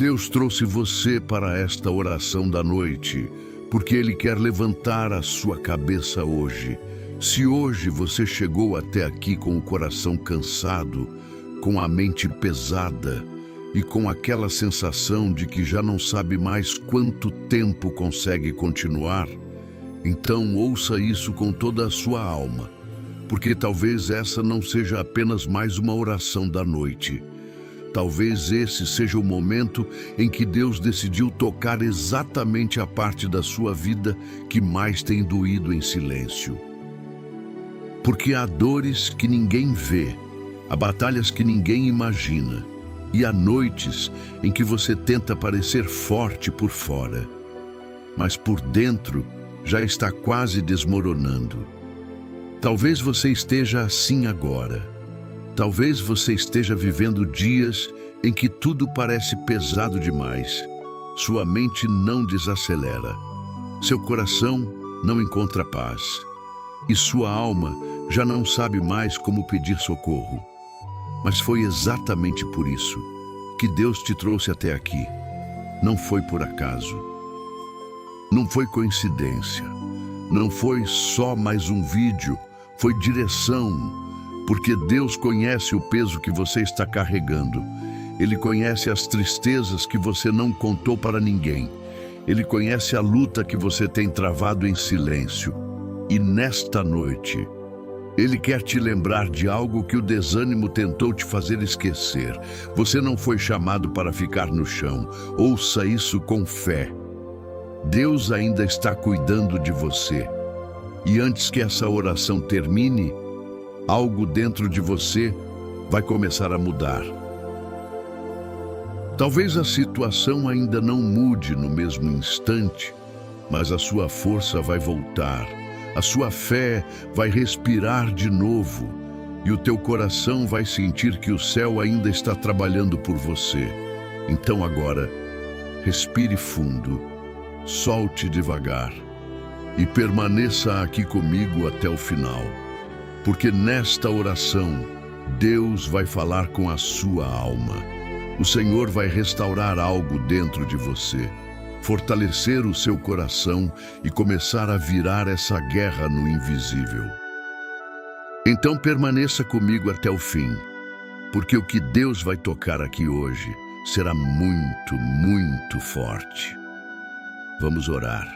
Deus trouxe você para esta oração da noite, porque Ele quer levantar a sua cabeça hoje. Se hoje você chegou até aqui com o coração cansado, com a mente pesada e com aquela sensação de que já não sabe mais quanto tempo consegue continuar, então ouça isso com toda a sua alma, porque talvez essa não seja apenas mais uma oração da noite. Talvez esse seja o momento em que Deus decidiu tocar exatamente a parte da sua vida que mais tem doído em silêncio. Porque há dores que ninguém vê, há batalhas que ninguém imagina, e há noites em que você tenta parecer forte por fora, mas por dentro já está quase desmoronando. Talvez você esteja assim agora. Talvez você esteja vivendo dias em que tudo parece pesado demais. Sua mente não desacelera. Seu coração não encontra paz. E sua alma já não sabe mais como pedir socorro. Mas foi exatamente por isso que Deus te trouxe até aqui. Não foi por acaso. Não foi coincidência. Não foi só mais um vídeo. Foi direção. Porque Deus conhece o peso que você está carregando. Ele conhece as tristezas que você não contou para ninguém. Ele conhece a luta que você tem travado em silêncio. E nesta noite, Ele quer te lembrar de algo que o desânimo tentou te fazer esquecer. Você não foi chamado para ficar no chão. Ouça isso com fé. Deus ainda está cuidando de você. E antes que essa oração termine, algo dentro de você vai começar a mudar. Talvez a situação ainda não mude no mesmo instante, mas a sua força vai voltar, a sua fé vai respirar de novo e o teu coração vai sentir que o céu ainda está trabalhando por você. Então agora, respire fundo, solte devagar e permaneça aqui comigo até o final. Porque nesta oração, Deus vai falar com a sua alma. O Senhor vai restaurar algo dentro de você, fortalecer o seu coração e começar a virar essa guerra no invisível. Então permaneça comigo até o fim, porque o que Deus vai tocar aqui hoje será muito, muito forte. Vamos orar.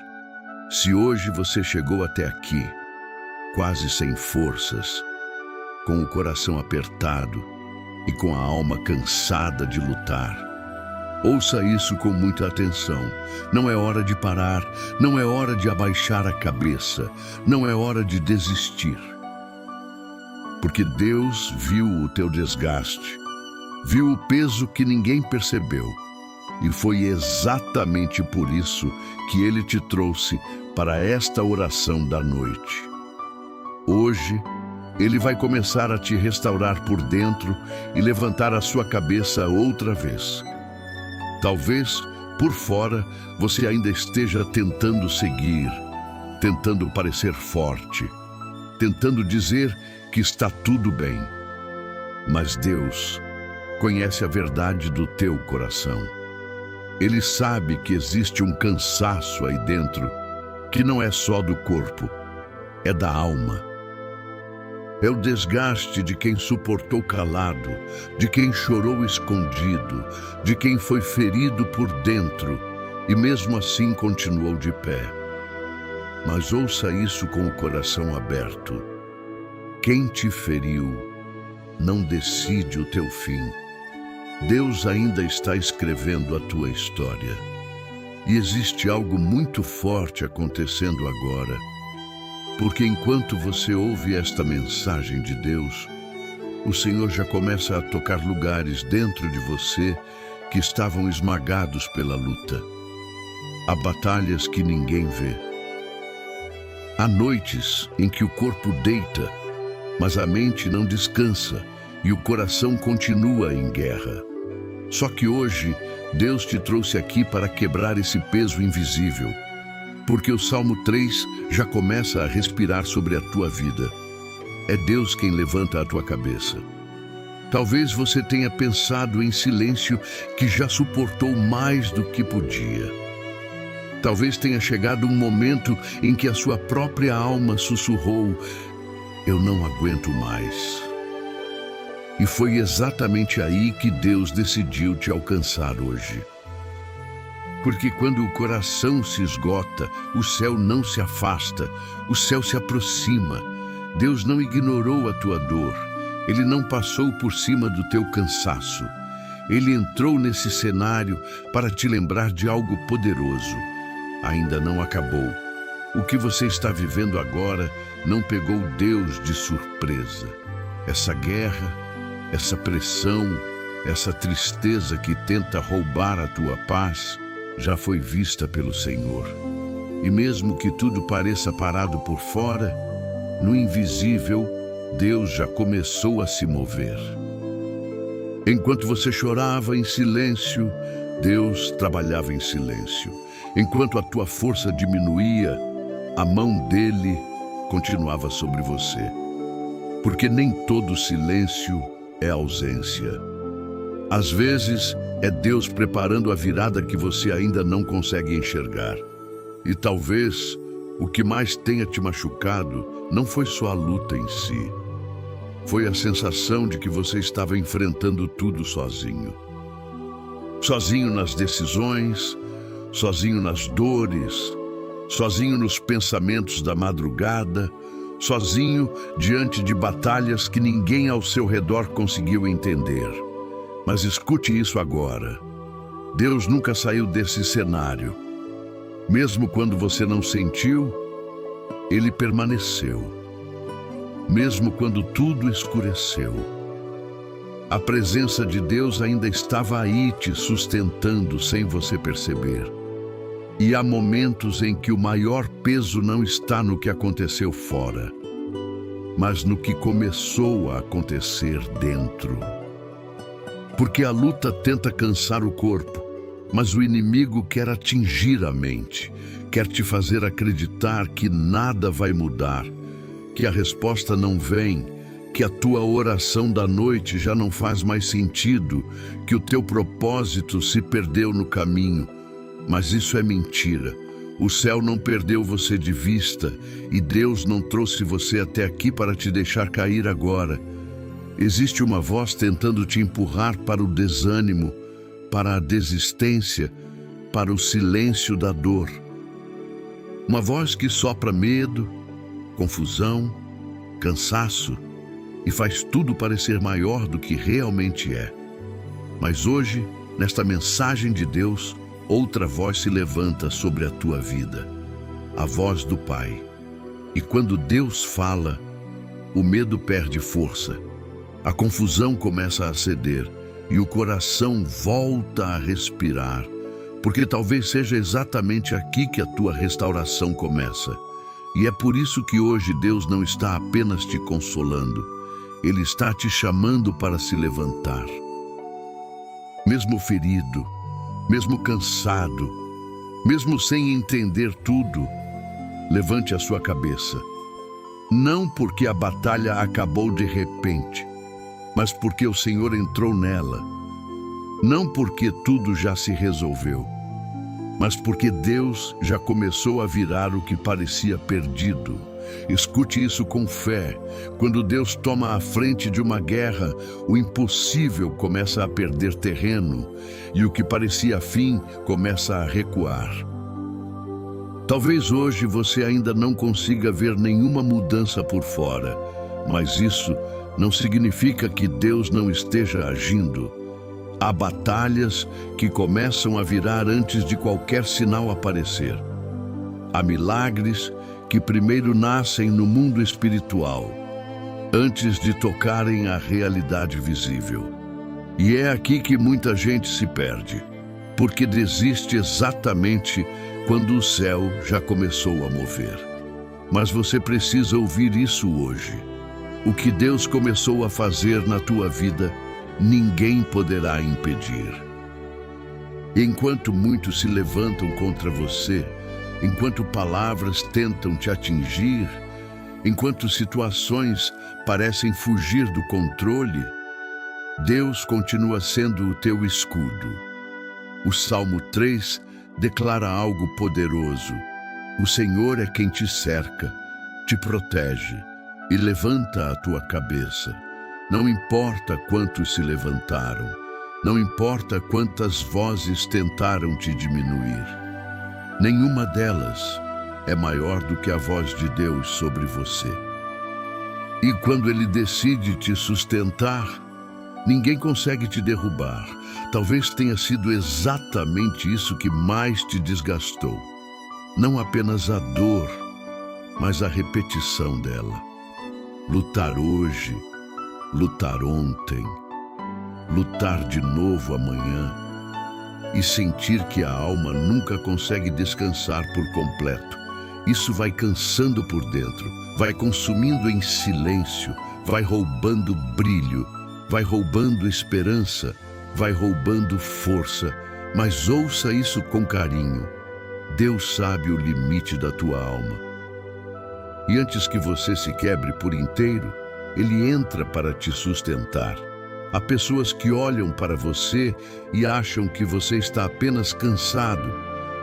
Se hoje você chegou até aqui, quase sem forças, com o coração apertado e com a alma cansada de lutar, ouça isso com muita atenção. Não é hora de parar, não é hora de abaixar a cabeça, não é hora de desistir. Porque Deus viu o teu desgaste, viu o peso que ninguém percebeu, e foi exatamente por isso que Ele te trouxe para esta oração da noite. Hoje, Ele vai começar a te restaurar por dentro e levantar a sua cabeça outra vez. Talvez, por fora, você ainda esteja tentando seguir, tentando parecer forte, tentando dizer que está tudo bem. Mas Deus conhece a verdade do teu coração. Ele sabe que existe um cansaço aí dentro, que não é só do corpo, é da alma. É o desgaste de quem suportou calado, de quem chorou escondido, de quem foi ferido por dentro e mesmo assim continuou de pé. Mas ouça isso com o coração aberto. Quem te feriu não decide o teu fim. Deus ainda está escrevendo a tua história. E existe algo muito forte acontecendo agora. Porque enquanto você ouve esta mensagem de Deus, o Senhor já começa a tocar lugares dentro de você que estavam esmagados pela luta. Há batalhas que ninguém vê. Há noites em que o corpo deita, mas a mente não descansa e o coração continua em guerra. Só que hoje, Deus te trouxe aqui para quebrar esse peso invisível. Porque o Salmo 3 já começa a respirar sobre a tua vida. É Deus quem levanta a tua cabeça. Talvez você tenha pensado em silêncio que já suportou mais do que podia. Talvez tenha chegado um momento em que a sua própria alma sussurrou: eu não aguento mais. E foi exatamente aí que Deus decidiu te alcançar hoje. Porque quando o coração se esgota, o céu não se afasta, o céu se aproxima. Deus não ignorou a tua dor, Ele não passou por cima do teu cansaço. Ele entrou nesse cenário para te lembrar de algo poderoso. Ainda não acabou. O que você está vivendo agora não pegou Deus de surpresa. Essa guerra, essa pressão, essa tristeza que tenta roubar a tua paz, já foi vista pelo Senhor. E mesmo que tudo pareça parado por fora, no invisível, Deus já começou a se mover. Enquanto você chorava em silêncio, Deus trabalhava em silêncio. Enquanto a tua força diminuía, a mão dele continuava sobre você. Porque nem todo silêncio é ausência. Às vezes, é Deus preparando a virada que você ainda não consegue enxergar. E talvez o que mais tenha te machucado não foi só a luta em si. Foi a sensação de que você estava enfrentando tudo sozinho. Sozinho nas decisões, sozinho nas dores, sozinho nos pensamentos da madrugada, sozinho diante de batalhas que ninguém ao seu redor conseguiu entender. Mas escute isso agora. Deus nunca saiu desse cenário. Mesmo quando você não sentiu, Ele permaneceu. Mesmo quando tudo escureceu, a presença de Deus ainda estava aí te sustentando sem você perceber. E há momentos em que o maior peso não está no que aconteceu fora, mas no que começou a acontecer dentro. Porque a luta tenta cansar o corpo, mas o inimigo quer atingir a mente, quer te fazer acreditar que nada vai mudar, que a resposta não vem, que a tua oração da noite já não faz mais sentido, que o teu propósito se perdeu no caminho. Mas isso é mentira. O céu não perdeu você de vista e Deus não trouxe você até aqui para te deixar cair agora. Existe uma voz tentando te empurrar para o desânimo, para a desistência, para o silêncio da dor. Uma voz que sopra medo, confusão, cansaço e faz tudo parecer maior do que realmente é. Mas hoje, nesta mensagem de Deus, outra voz se levanta sobre a tua vida, a voz do Pai. E quando Deus fala, o medo perde força, a confusão começa a ceder e o coração volta a respirar, porque talvez seja exatamente aqui que a tua restauração começa. E é por isso que hoje Deus não está apenas te consolando, Ele está te chamando para se levantar. Mesmo ferido, mesmo cansado, mesmo sem entender tudo, levante a sua cabeça. Não porque a batalha acabou de repente, mas porque o Senhor entrou nela. Não porque tudo já se resolveu, mas porque Deus já começou a virar o que parecia perdido. Escute isso com fé. Quando Deus toma a frente de uma guerra, o impossível começa a perder terreno e o que parecia fim começa a recuar. Talvez hoje você ainda não consiga ver nenhuma mudança por fora, mas isso não significa que Deus não esteja agindo. Há batalhas que começam a virar antes de qualquer sinal aparecer. Há milagres que primeiro nascem no mundo espiritual, antes de tocarem a realidade visível. E é aqui que muita gente se perde, porque desiste exatamente quando o céu já começou a mover. Mas você precisa ouvir isso hoje. O que Deus começou a fazer na tua vida, ninguém poderá impedir. Enquanto muitos se levantam contra você, enquanto palavras tentam te atingir, enquanto situações parecem fugir do controle, Deus continua sendo o teu escudo. O Salmo 3 declara algo poderoso. O Senhor é quem te cerca, te protege e levanta a tua cabeça. Não importa quantos se levantaram, não importa quantas vozes tentaram te diminuir. Nenhuma delas é maior do que a voz de Deus sobre você. E quando Ele decide te sustentar, ninguém consegue te derrubar. Talvez tenha sido exatamente isso que mais te desgastou. Não apenas a dor, mas a repetição dela. Lutar hoje, lutar ontem, lutar de novo amanhã e sentir que a alma nunca consegue descansar por completo. Isso vai cansando por dentro, vai consumindo em silêncio, vai roubando brilho, vai roubando esperança, vai roubando força. Mas ouça isso com carinho. Deus sabe o limite da tua alma. E antes que você se quebre por inteiro, Ele entra para te sustentar. Há pessoas que olham para você e acham que você está apenas cansado,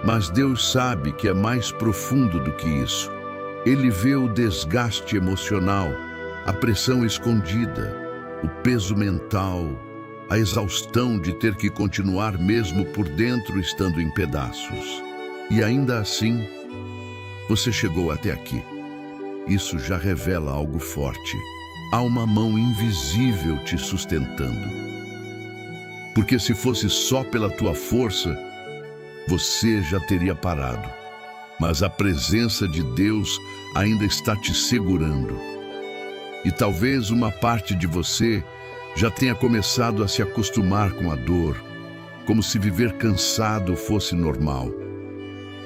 mas Deus sabe que é mais profundo do que isso. Ele vê o desgaste emocional, a pressão escondida, o peso mental, a exaustão de ter que continuar mesmo por dentro estando em pedaços. E ainda assim, você chegou até aqui. Isso já revela algo forte. Há uma mão invisível te sustentando. Porque se fosse só pela tua força, você já teria parado. Mas a presença de Deus ainda está te segurando. E talvez uma parte de você já tenha começado a se acostumar com a dor, como se viver cansado fosse normal.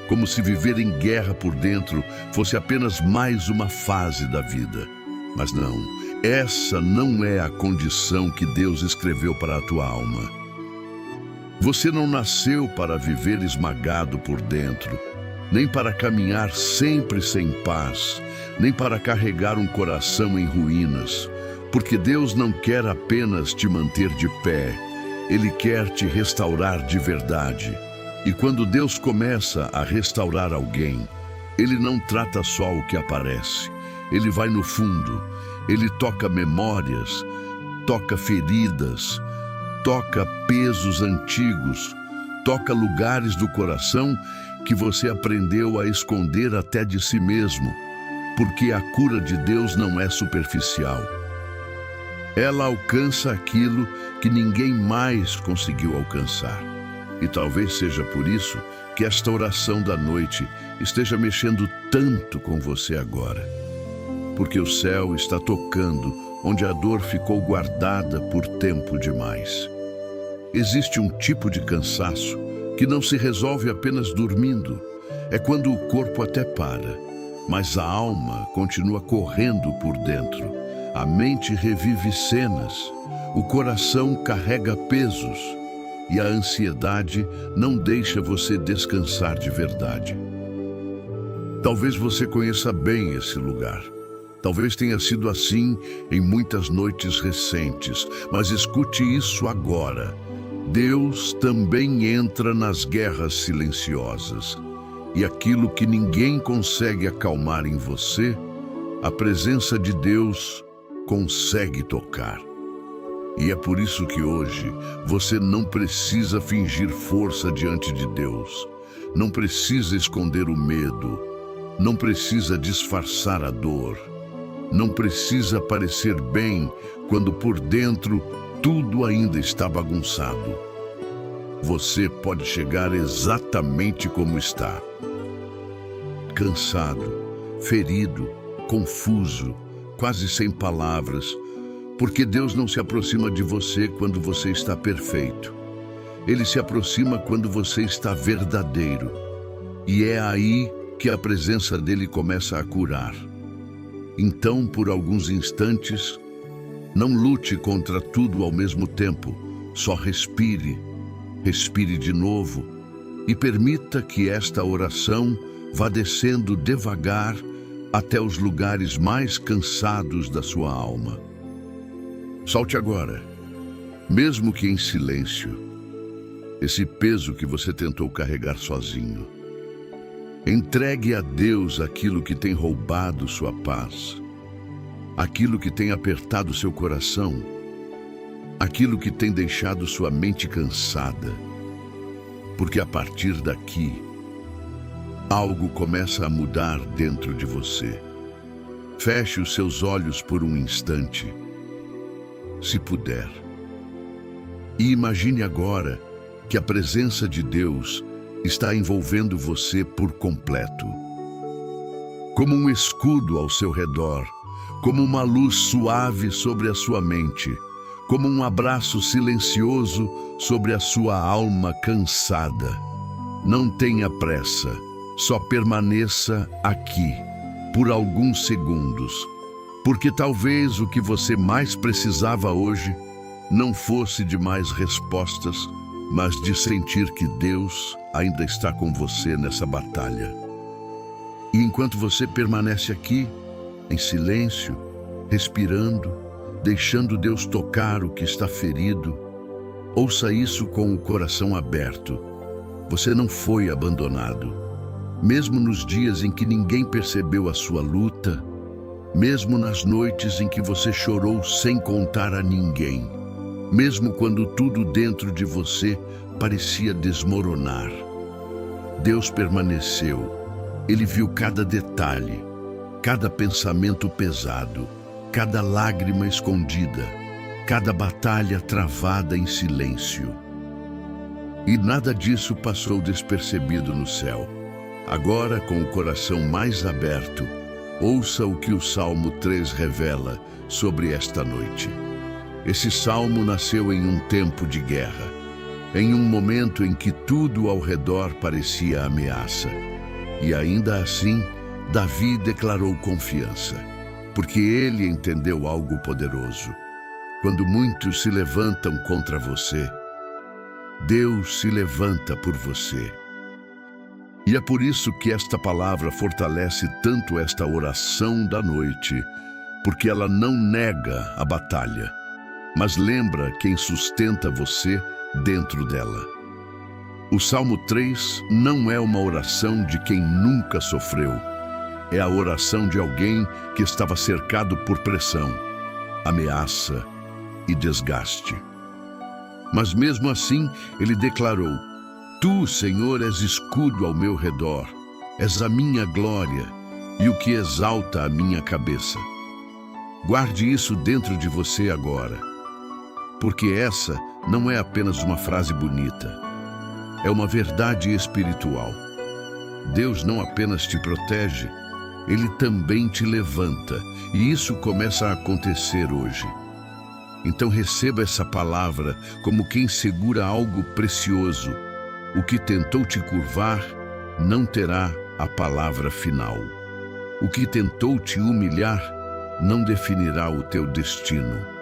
Como se viver em guerra por dentro fosse apenas mais uma fase da vida. Mas não, essa não é a condição que Deus escreveu para a tua alma. Você não nasceu para viver esmagado por dentro, nem para caminhar sempre sem paz, nem para carregar um coração em ruínas, porque Deus não quer apenas te manter de pé, Ele quer te restaurar de verdade. E quando Deus começa a restaurar alguém, Ele não trata só o que aparece. Ele vai no fundo, Ele toca memórias, toca feridas, toca pesos antigos, toca lugares do coração que você aprendeu a esconder até de si mesmo, porque a cura de Deus não é superficial. Ela alcança aquilo que ninguém mais conseguiu alcançar. E talvez seja por isso que esta oração da noite esteja mexendo tanto com você agora. Porque o céu está tocando onde a dor ficou guardada por tempo demais. Existe um tipo de cansaço que não se resolve apenas dormindo. É quando o corpo até para, mas a alma continua correndo por dentro. A mente revive cenas, o coração carrega pesos e a ansiedade não deixa você descansar de verdade. Talvez você conheça bem esse lugar. Talvez tenha sido assim em muitas noites recentes, mas escute isso agora. Deus também entra nas guerras silenciosas. E aquilo que ninguém consegue acalmar em você, a presença de Deus consegue tocar. E é por isso que hoje você não precisa fingir força diante de Deus. Não precisa esconder o medo. Não precisa disfarçar a dor. Não precisa parecer bem quando por dentro tudo ainda está bagunçado. Você pode chegar exatamente como está. Cansado, ferido, confuso, quase sem palavras, porque Deus não se aproxima de você quando você está perfeito. Ele se aproxima quando você está verdadeiro. E é aí que a presença dele começa a curar. Então, por alguns instantes, não lute contra tudo ao mesmo tempo. Só respire, respire de novo e permita que esta oração vá descendo devagar até os lugares mais cansados da sua alma. Solte agora mesmo que em silêncio, esse peso que você tentou carregar sozinho. Entregue a Deus aquilo que tem roubado sua paz, aquilo que tem apertado seu coração, aquilo que tem deixado sua mente cansada, porque a partir daqui, algo começa a mudar dentro de você. Feche os seus olhos por um instante, se puder, e imagine agora que a presença de Deus está envolvendo você por completo. Como um escudo ao seu redor, como uma luz suave sobre a sua mente, como um abraço silencioso sobre a sua alma cansada. Não tenha pressa, só permaneça aqui por alguns segundos, porque talvez o que você mais precisava hoje não fosse de mais respostas, mas de sentir que Deus ainda está com você nessa batalha. E enquanto você permanece aqui, em silêncio, respirando, deixando Deus tocar o que está ferido, ouça isso com o coração aberto. Você não foi abandonado. Mesmo nos dias em que ninguém percebeu a sua luta, mesmo nas noites em que você chorou sem contar a ninguém, mesmo quando tudo dentro de você parecia desmoronar, Deus permaneceu. Ele viu cada detalhe, cada pensamento pesado, cada lágrima escondida, cada batalha travada em silêncio. E nada disso passou despercebido no céu. Agora, com o coração mais aberto, ouça o que o Salmo 3 revela sobre esta noite. Esse salmo nasceu em um tempo de guerra, em um momento em que tudo ao redor parecia ameaça. E ainda assim, Davi declarou confiança, porque ele entendeu algo poderoso. Quando muitos se levantam contra você, Deus se levanta por você. E é por isso que esta palavra fortalece tanto esta oração da noite, porque ela não nega a batalha, mas lembra quem sustenta você dentro dela. O Salmo 3 não é uma oração de quem nunca sofreu. É a oração de alguém que estava cercado por pressão, ameaça e desgaste. Mas mesmo assim, ele declarou: Tu, Senhor, és escudo ao meu redor, és a minha glória e o que exalta a minha cabeça. Guarde isso dentro de você agora, porque essa não é apenas uma frase bonita, é uma verdade espiritual. Deus não apenas te protege, Ele também te levanta, e isso começa a acontecer hoje. Então receba essa palavra como quem segura algo precioso. O que tentou te curvar não terá a palavra final. O que tentou te humilhar não definirá o teu destino.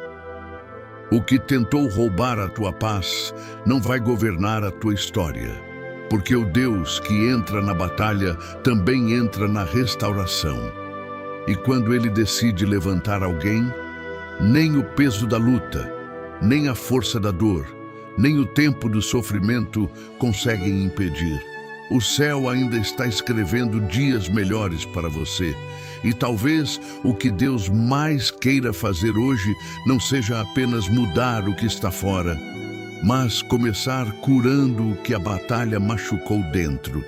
O que tentou roubar a tua paz não vai governar a tua história, porque o Deus que entra na batalha também entra na restauração. E quando Ele decide levantar alguém, nem o peso da luta, nem a força da dor, nem o tempo do sofrimento conseguem impedir. O céu ainda está escrevendo dias melhores para você. E talvez o que Deus mais queira fazer hoje não seja apenas mudar o que está fora, mas começar curando o que a batalha machucou dentro.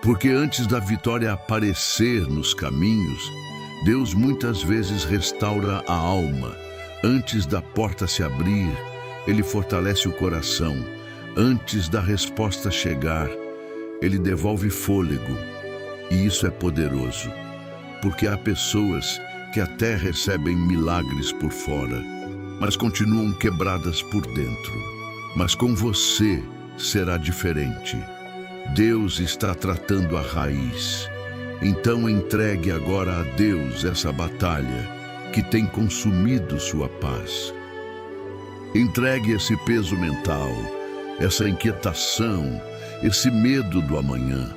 Porque antes da vitória aparecer nos caminhos, Deus muitas vezes restaura a alma. Antes da porta se abrir, Ele fortalece o coração. Antes da resposta chegar, Ele devolve fôlego. E isso é poderoso, porque há pessoas que até recebem milagres por fora, mas continuam quebradas por dentro. Mas com você será diferente. Deus está tratando a raiz. Então entregue agora a Deus essa batalha que tem consumido sua paz. Entregue esse peso mental, essa inquietação, esse medo do amanhã,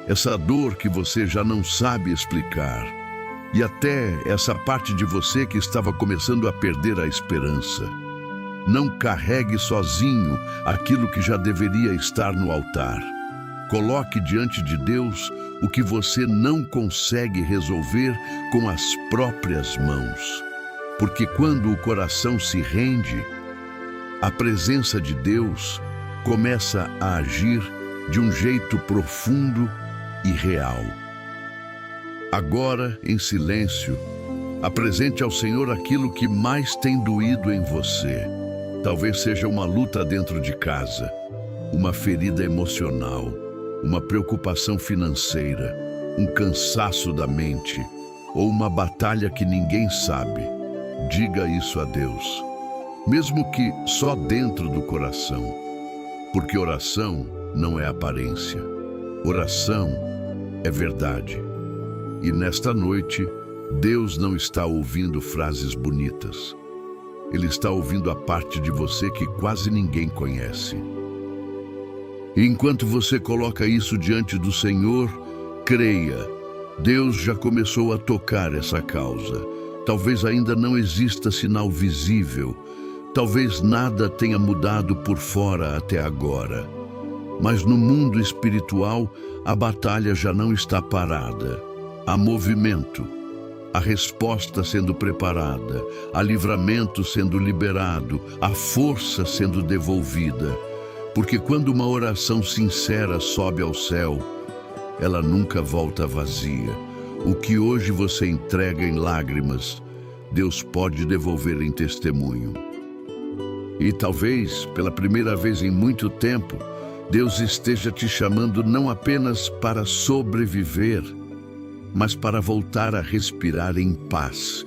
essa dor que você já não sabe explicar, e até essa parte de você que estava começando a perder a esperança. Não carregue sozinho aquilo que já deveria estar no altar. Coloque diante de Deus o que você não consegue resolver com as próprias mãos. Porque quando o coração se rende, a presença de Deus começa a agir de um jeito profundo e real. Agora, em silêncio, apresente ao Senhor aquilo que mais tem doído em você. Talvez seja uma luta dentro de casa, uma ferida emocional, uma preocupação financeira, um cansaço da mente ou uma batalha que ninguém sabe. Diga isso a Deus, mesmo que só dentro do coração, porque oração não é aparência, oração é verdade. E nesta noite, Deus não está ouvindo frases bonitas. Ele está ouvindo a parte de você que quase ninguém conhece. E enquanto você coloca isso diante do Senhor, creia, Deus já começou a tocar essa causa. Talvez ainda não exista sinal visível, talvez nada tenha mudado por fora até agora. Mas no mundo espiritual, a batalha já não está parada. Há movimento, a resposta sendo preparada, há livramento sendo liberado, há força sendo devolvida. Porque quando uma oração sincera sobe ao céu, ela nunca volta vazia. O que hoje você entrega em lágrimas, Deus pode devolver em testemunho. E talvez, pela primeira vez em muito tempo, Deus esteja te chamando não apenas para sobreviver, mas para voltar a respirar em paz,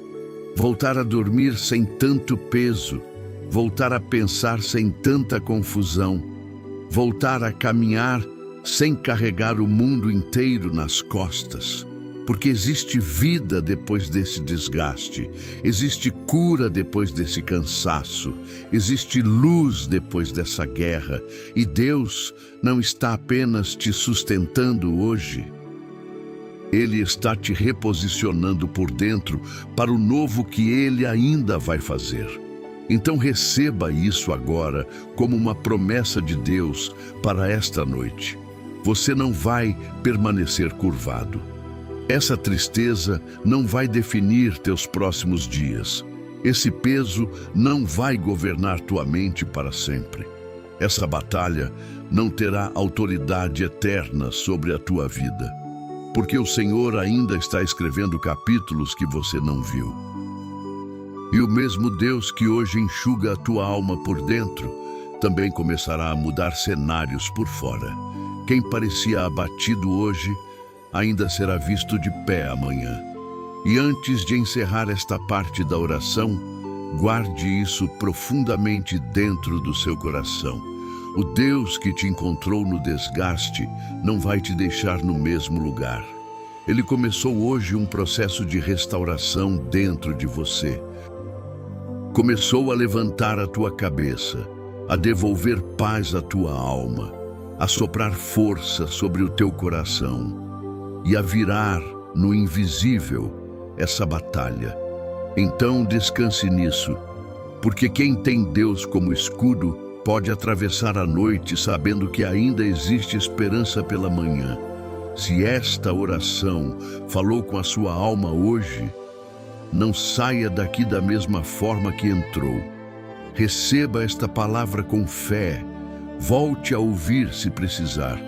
voltar a dormir sem tanto peso, voltar a pensar sem tanta confusão, voltar a caminhar sem carregar o mundo inteiro nas costas. Porque existe vida depois desse desgaste, existe cura depois desse cansaço, existe luz depois dessa guerra, e Deus não está apenas te sustentando hoje, Ele está te reposicionando por dentro para o novo que Ele ainda vai fazer. Então receba isso agora como uma promessa de Deus para esta noite. Você não vai permanecer curvado. Essa tristeza não vai definir teus próximos dias. Esse peso não vai governar tua mente para sempre. Essa batalha não terá autoridade eterna sobre a tua vida, porque o Senhor ainda está escrevendo capítulos que você não viu. E o mesmo Deus que hoje enxuga a tua alma por dentro, também começará a mudar cenários por fora. Quem parecia abatido hoje, ainda será visto de pé amanhã. E antes de encerrar esta parte da oração, guarde isso profundamente dentro do seu coração. O Deus que te encontrou no desgaste não vai te deixar no mesmo lugar. Ele começou hoje um processo de restauração dentro de você. Começou a levantar a tua cabeça, a devolver paz à tua alma, a soprar força sobre o teu coração e a virar no invisível essa batalha. Então descanse nisso, porque quem tem Deus como escudo pode atravessar a noite sabendo que ainda existe esperança pela manhã. Se esta oração falou com a sua alma hoje, não saia daqui da mesma forma que entrou. Receba esta palavra com fé, volte a ouvir se precisar.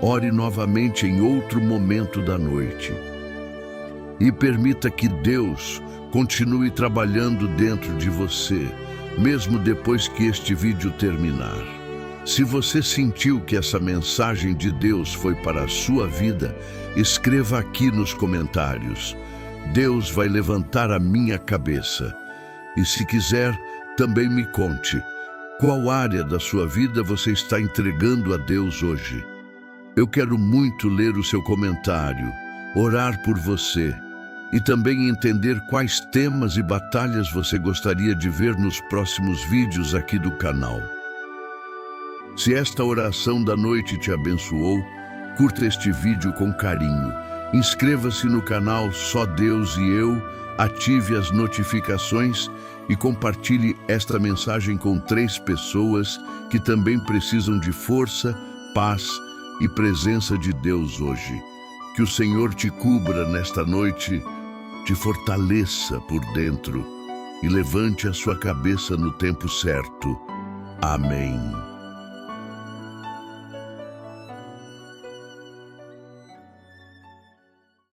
Ore novamente em outro momento da noite. E permita que Deus continue trabalhando dentro de você, mesmo depois que este vídeo terminar. Se você sentiu que essa mensagem de Deus foi para a sua vida, escreva aqui nos comentários. Deus vai levantar a minha cabeça. E se quiser, também me conte. Qual área da sua vida você está entregando a Deus hoje? Eu quero muito ler o seu comentário, orar por você e também entender quais temas e batalhas você gostaria de ver nos próximos vídeos aqui do canal. Se esta oração da noite te abençoou, curta este vídeo com carinho. Inscreva-se no canal Só Deus e Eu, ative as notificações e compartilhe esta mensagem com 3 pessoas que também precisam de força, paz e presença de Deus hoje. Que o Senhor te cubra nesta noite, te fortaleça por dentro e levante a sua cabeça no tempo certo. Amém.